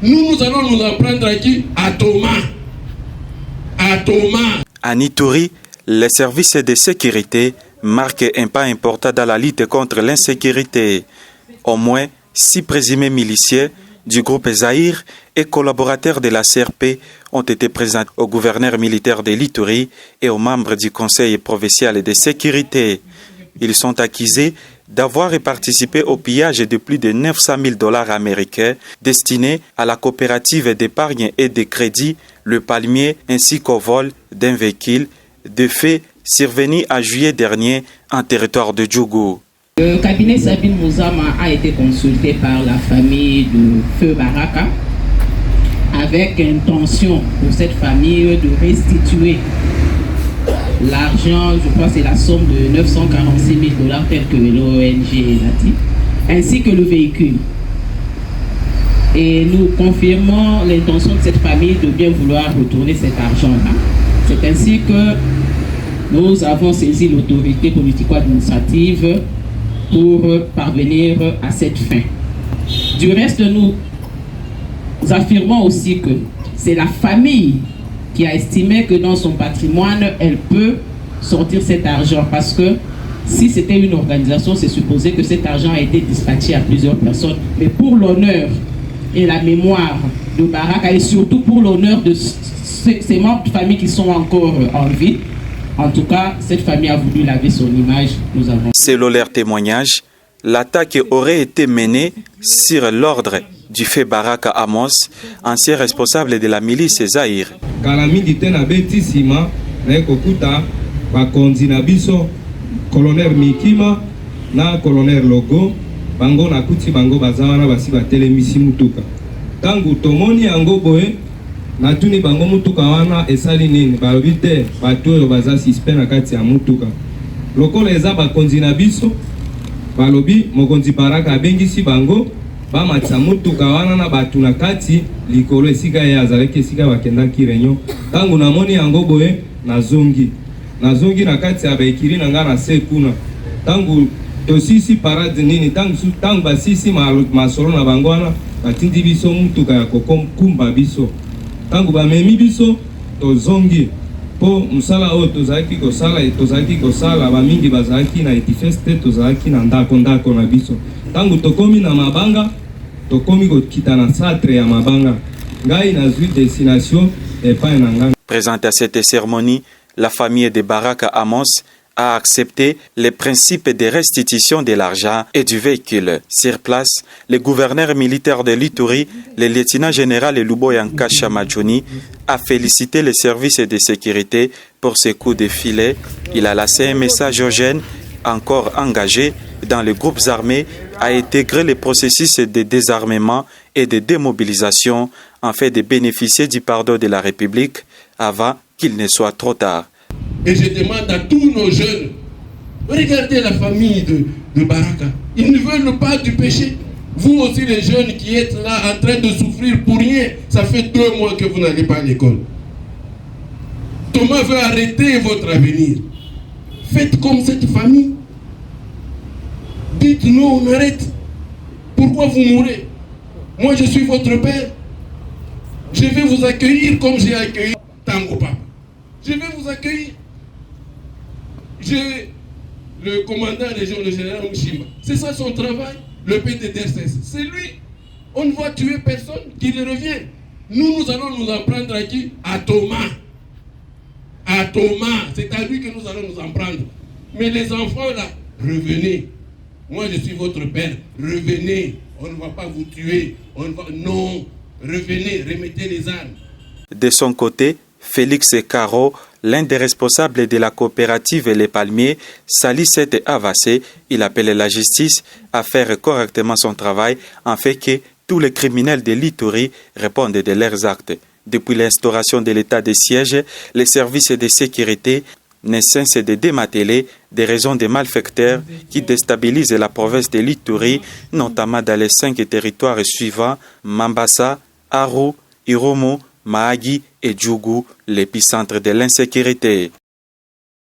Nous allons nous en prendre à qui? À Thomas. À Thomas. À Ituri, les services de sécurité marquent un pas important dans la lutte contre l'insécurité. Au moins 6 présumés miliciens du groupe Zahir et collaborateurs de la CRP ont été présentés au gouverneur militaire de l'Ituri et aux membres du Conseil provincial de sécurité. Ils sont accusés d'avoir participé au pillage de plus de 900 000 $ américains destinés à la coopérative d'épargne et de crédit Le Palmier ainsi qu'au vol d'un véhicule, de fait survenu en juillet dernier en territoire de Djougou. Le cabinet Sabine Mouzama a été consulté par la famille de Feu Baraka avec intention pour cette famille de restituer l'argent, je crois que c'est la somme de 946 000 $ tel que l'ONG l'a dit, ainsi que le véhicule. Et nous confirmons l'intention de cette famille de bien vouloir retourner cet argent-là. C'est ainsi que nous avons saisi l'autorité politico-administrative pour parvenir à cette fin. Du reste, nous affirmons aussi que c'est la famille qui a estimé que dans son patrimoine, elle peut sortir cet argent. Parce que si c'était une organisation, c'est supposé que cet argent a été dispatché à plusieurs personnes. Mais pour l'honneur et la mémoire de Baraka, et surtout pour l'honneur de ces membres de famille qui sont encore en vie, en tout cas, cette famille a voulu laver son image. Nous avons... Selon leur témoignage, l'attaque aurait été menée sur l'ordre du fait Baraka Amos, ancien responsable de la milice Zahir. Colonel Mikima na colonel Logo bango na kuti bango bazawana basi batelemisi mutuka. Tangu tomoni yango boye na tuni bango mutuka wana esali nini balobi te bato oyo baza suspect na kati ya mutuka. Lokola eza bakonzi na biso balobi mokonzi Baraka abengisi bango bamatisa mutuka wana na bato na kati likolo esika ya azalaki esika bakendaki réunion. Tangu namoni yango boye nazongi na kati ya baekiri na nga na se kuna. Tangu tosisi parade nini tangu basisi masolo na bango wana batindi biso mutuka ya kokumba biso. Tangu bamemi biso tozongi po musala oyo tozalaki kosala bamingi bazalaki na etifeste tozalaki na ndako na biso. Tangu tokomi na mabanga tokomi kokita na centre ya mabanga ngai nazwi destination epai na nga. Présente à cette cérémonie, la famille de Baraka Amos a accepté les principes de restitution de l'argent et du véhicule. Sur place, le gouverneur militaire de l'Ituri, le lieutenant-général Luboyanka Chamadjouni, a félicité les services de sécurité pour ce coup de filet. Il a laissé un message aux jeunes encore engagés dans les groupes armés à intégrer le processus de désarmement et de démobilisation afin de bénéficier du pardon de la République avant qu'il ne soit trop tard. Et je demande à tous nos jeunes, regardez la famille de Baraka. Ils ne veulent pas du péché. Vous aussi les jeunes qui êtes là en train de souffrir pour rien, ça fait 2 mois que vous n'allez pas à l'école. Thomas veut arrêter votre avenir. Faites comme cette famille. Dites-nous, on arrête. Pourquoi vous mourrez? Moi je suis votre père. Je vais vous accueillir comme j'ai accueilli Tango Papa. Je vais vous accueillir. Le commandant régional, le général Mouchima, c'est ça son travail, le PDDRCS. C'est lui. On ne va tuer personne, qu'il revient. Nous allons nous en prendre à qui? À Thomas. À Thomas. C'est à lui que nous allons nous en prendre. Mais les enfants là, revenez. Moi je suis votre père. Revenez. On ne va pas vous tuer. Non. Revenez, remettez les armes. De son côté, Félix Caro, l'un des responsables de la coopérative Les Palmiers, salit cette avancée. Il appelle la justice à faire correctement son travail afin que tous les criminels de l'Ituri répondent de leurs actes. Depuis l'instauration de l'état de siège, les services de sécurité ne cessent de démanteler des raisons de malfaiteurs qui déstabilisent la province de l'Ituri, notamment dans les 5 territoires suivants: Mambasa, Aru, Irumu, Mahagi et Djougou, l'épicentre de l'insécurité.